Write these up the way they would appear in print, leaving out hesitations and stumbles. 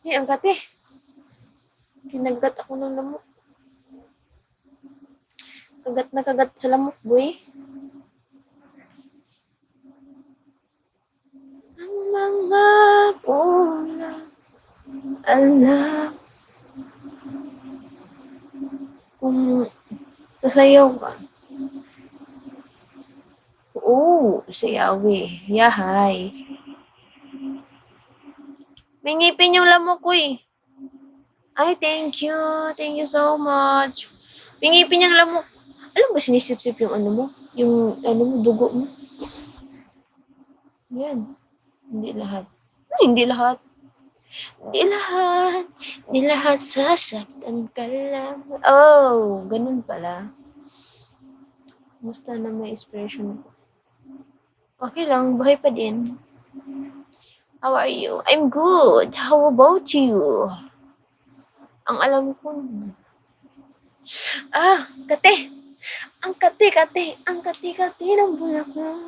Ang kate. Kinagat ako ng lamok. Kagat na kagat sa lamok, boy. Ang mga pula alam kung sasayaw ka. Oo, sayaw eh. Yahay. May ngipin yung lamok ko eh. Ay, thank you. Thank you so much. May ngipin yung lamok. Alam mo, sinisip-sip yung ano mo? Yung ano mo, dugo mo. Yan. Hindi lahat. Hindi lahat. Hindi lahat. Hindi lahat sasaktan ka lang. Oh, ganun pala. Musta na may expression ko? Okay lang, buhay pa din. How are you? I'm good. How about you? Ang alam ko. Kate. Ang kate. Ang kate ng bulaklak.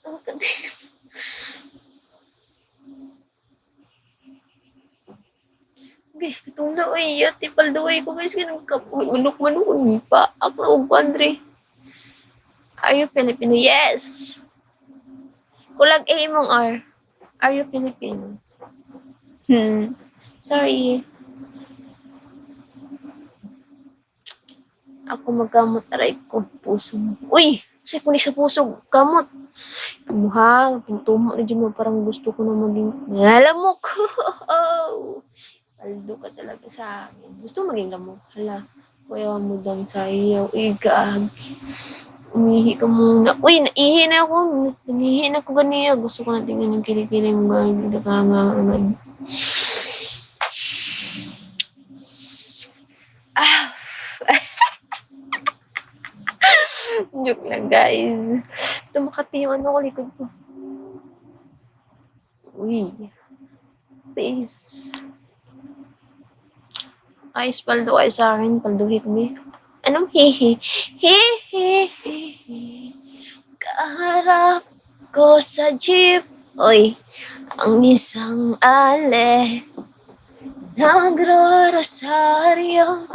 Ang kate. Okay, katula oy, tipal duway ko guys kanang manok ni pa. Ako na og country. Are you Filipino? Yes. Kulag A mong R. Are you Filipino? Sorry. Ako magkamot aray ko puso mo. Uy! Kasi kunik sa puso, kamot. Kamuha, tumo na dyan mo, parang gusto ko na maging, lamok. Paldo ka talaga sa akin. Gusto maging lamok. Hala, kuya mo dang sayaw. Igag. Umihi ka muna. Uy, naihi na ako. Naihi na ako ganiya. Gusto ko na tingnan yung kilikili mo gano'n. Nakahangangan. Joke lang, guys. Tumakati yung ano ko, likod ko. Uy. Please. Ayos, paldo ay sa akin. Palduhi kami. Anong hihi? Hihi. Kaharap ko sa jeep. Oy. Ang isang ale. Nagro-rosaryo.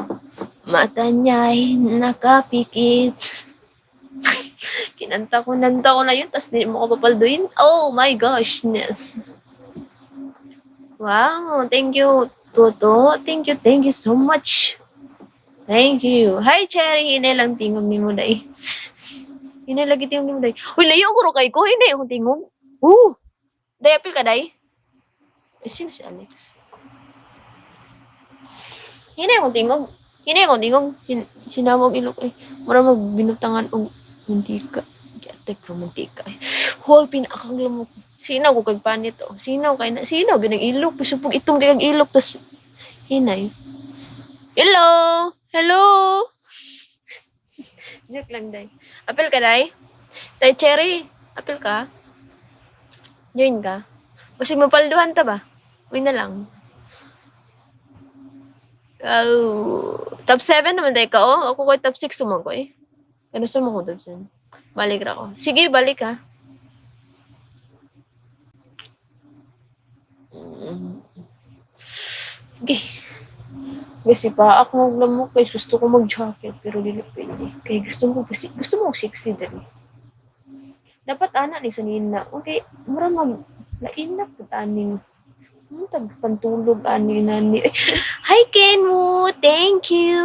Mata niya'y nakapikit. Kinanta ko na yun, tas di mo ko papalduin. Oh my gosh-ness. Wow, thank you, Toto. Thank you so much. Thank you. Hi, Cherry. Hinay lang tingog ni mo day. Hinay lagi tingog ni mo day. Uy, layo ko kay ko. Hinay akong tingog. Day, apil ka, day? Sino si Alex? Hinay akong tingog. Sinawag ilok eh. Mura magbinutangan og mantika. Ate pro mantika. Hoy, pinakang lamok. Sinaw ko kay panit oh. Sinaw ganang ilok. Pisupog itong ganang ilok tas hinay. Hello. Joke lang day. Apil ka day? Day Cherry, apil ka? Join ka? Basig mapalduhan ta ba? Uy na lang. Top 7 naman day ka, oh. Ako ko top 6 naman ko, eh. Ano sa mo ko top 7? Balik ra ko. Sige, balik, ha. Okay. Kasi pa, ako maglamok, guys. Gusto ko mag-jacket, pero dili pwede. Kaya gusto mo mag-sexy din. Dapat, ni sa nina. Okay, mura lain na po, aning. Tagpantulog, nani. Hi, Kenwood! Thank you!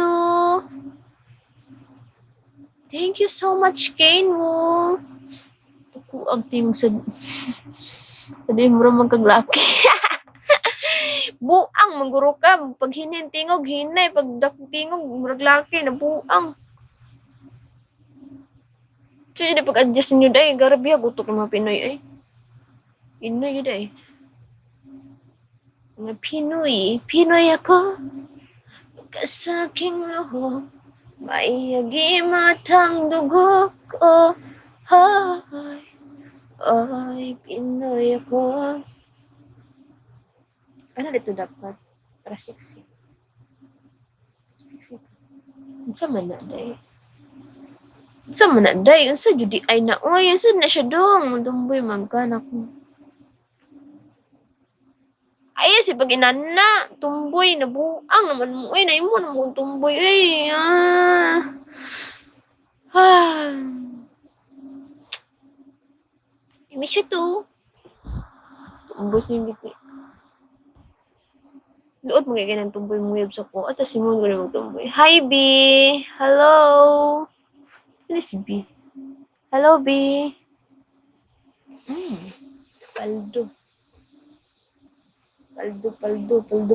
Thank you so much, Kenwood! Tukuag timog sa... Sabi mo rin magkaglaki. Buang, mangguro ka. Pag tingog, hinay. Pag tingog, muraglaki, na buang. So, yun, pag-adjust nyo dahi, garabiya, gutok ng mga Pinoy, eh. Inoy, yun dahi. Mga Pinoy ako, kasaking luho, may matang dugo ko, ay, Pinoy ako. Ano dito dapat? Para sexy. Unsa man na day? Unsa judi ay na, oy, unsa na siya dong? Dumboy magkanak mo. Ay, si pag inana, tumboy, nabuang naman mo. Uy, naimo na mo tumboy. Uy, ah. Ah. I miss you too. Tumbos niyo dito. Doon magiging ng tumboy mo yab sa ko. At simon ko na magtumboy. Hi, B! Hello! Ano si B? Hello, B! Paldo.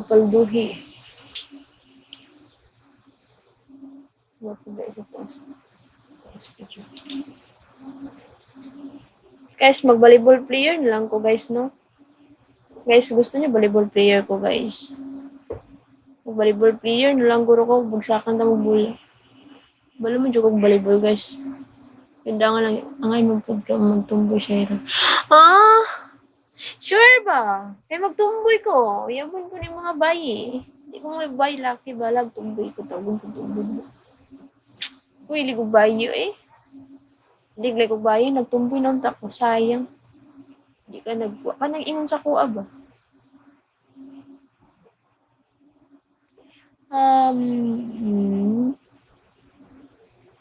Palduhi. Wapo ba ito post? Guys, mag-volleyball player na lang ko, guys, no? Guys, gusto niyo volleyball player ko, guys. Mag-volleyball player na lang guro ko. Bagsakan na magbula. Bala mo dyan kong volleyball, guys. Ganda nga lang. Angay magtumboy siya rin. Ah! Sure ba? Kaya magtumboy ko. Yabon ko ng mga bayi. Hindi ko may bayi laki balag. Tumboy ko. Tawag ko tumboy. Uy, ligog bayi eh. Liglay ko bayi. Nagtumboy ng tako. Sayang. Hindi ka nagbuwa. Ka nang ingon sa kuha ba?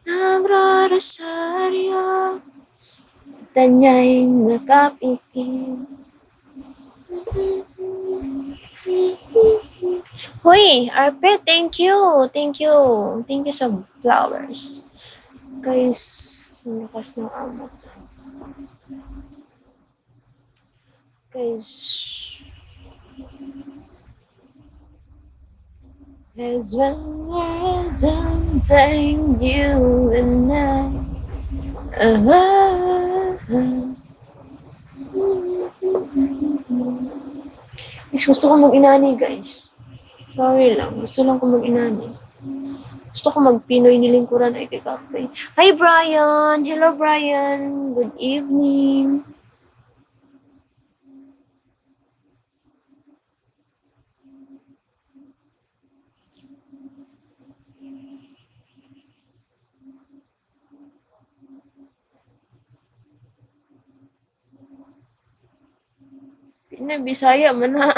Nagrarasarya. Tanya'y nakapitin. Hoy, Arpe, thank you. Thank you sa flowers. Guys, nakas ng amat sa. Guys, as one more something you and I. Gusto ko mag-inani, guys. Sorry lang. Gusto lang ko mag-inani. Gusto ko mag-Pinoy nilingkuran ay kay Kapay. Hi, Brian! Hello, Brian! Good evening! Bisaya man ha.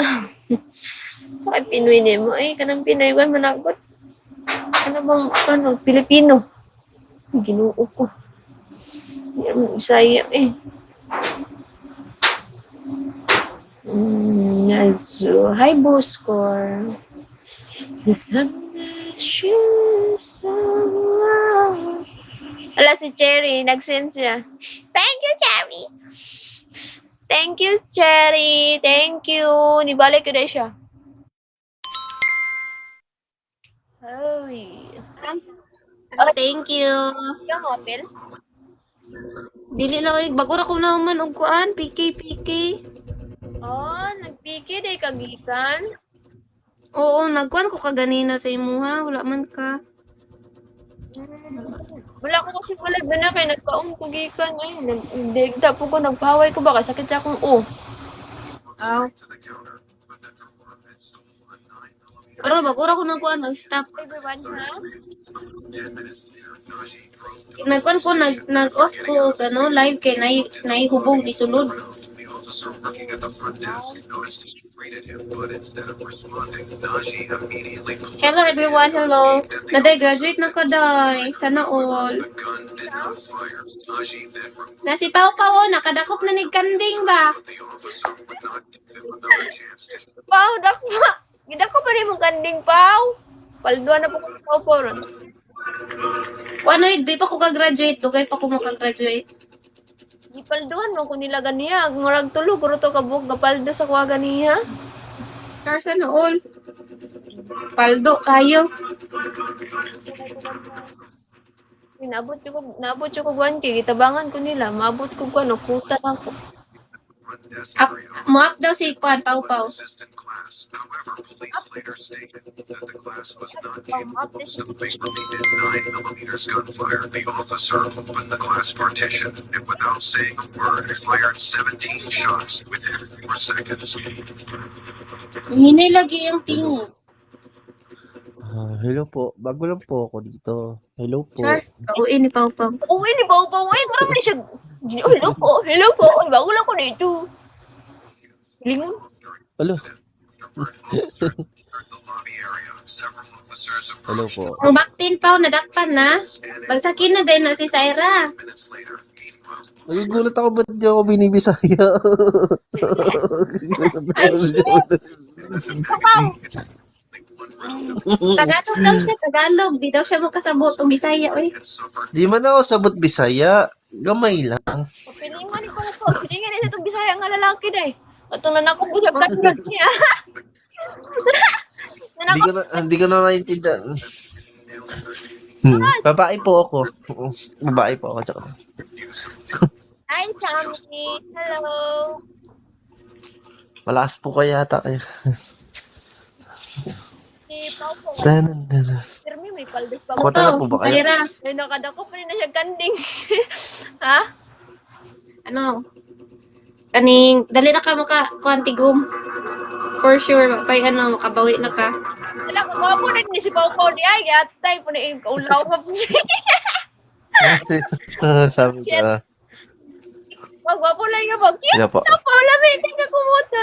Sa Pinoy ni mo ay kanang Pinoy man managot. Ano bang Pilipino? Ginoo ko. Bisaya eh. So, hi Boskor. Ala si Cherry, nag-send siya. Thank you, Cherry. Thank you, Cherry. Thank you. Nibalik ko na siya. Ay. Oh, thank you. Yung apel? Dili lang ay bagura ko na man og kuan, PK. Oh, nagpiki day kagikan. Oo, nagkuan ko kaganina sa imuha, wala man ka. Wala ko kasi pala na kay nagkaon ko gikan ay nagdigda po ko nagpaway ko baka sakit sa akong Aw. Pero bagura ko nagkuan mag-stop. Everyone ha? Nagkuan ko nag-off ko ano, live kay naihubog di sulod. Hello everyone, hello. Naday graduate na ko day. Sana all. Nasi Pau nakadakop na ni kanding ba? Pau, dakma. Gida ko pa rin mong kanding, Pau. Palduan na po ko Pau po ron. Ano, di pa ko ka-graduate. Dugay pa ko makagraduate. Di palduan mo kung nila ganiya. Murag tulog, kuro to kabuk, gapaldo sa kuha ganiya. Sana all. Paldo kayo. Naabot ko guwan kay gitabangan ko nila. Maabot ko guwan, kuta ako. Mo-up daw si Kwan, Pau. The officer opened the glass partition and without saying a word fired 17 shots within 4 seconds. Hinay lagi yung tingo. Hello po. Bago lang po ako dito. Hello po. Sure. Uwi ni Pau. Uwi ni Pau. Ay, parang may siya. Hello po. Bago lang ko dito. Lingon. Hello. entered the lobby area. Several officers Hello approached. po. Ang baktin pa, nadakpan na. Bagsakin na din na si Syra. Minutes later, meanwhile, Nagugulat ako ba't niyo ako binibisaya? Tagalog daw siya, Tagalog. Di daw siya makasabot o Bisaya, oy. had suffered Di man ako sabot Bisaya. Gamay lang. Pilingan ni ko na to. Pilingan ni sa itong Bisaya nga lalaki na eh. At nung nanakong ko siya, gagdag niya. Hindi ko na naintindihan. Babae po ako. Oo, babae po ako. Tsaka. Hi, Chami. Hello. Malakas po kaya yata kayo. Si Pao po. Pirmi, may paldas pa. Kota na po ba kayo? Syra, Ay, nakadako pa rin na siya kanding. Ha? ano? Kaning, dali na ka maka kuantigum. For sure, pay ano, makabawi na ka. Wala, kumawa po rin ni si Pao Pao di ay. Atay po na yung kaulaw ka po siya. Sabi ka. Magwapo lang yung pag. Sila po. Paula, may tingnan ko mo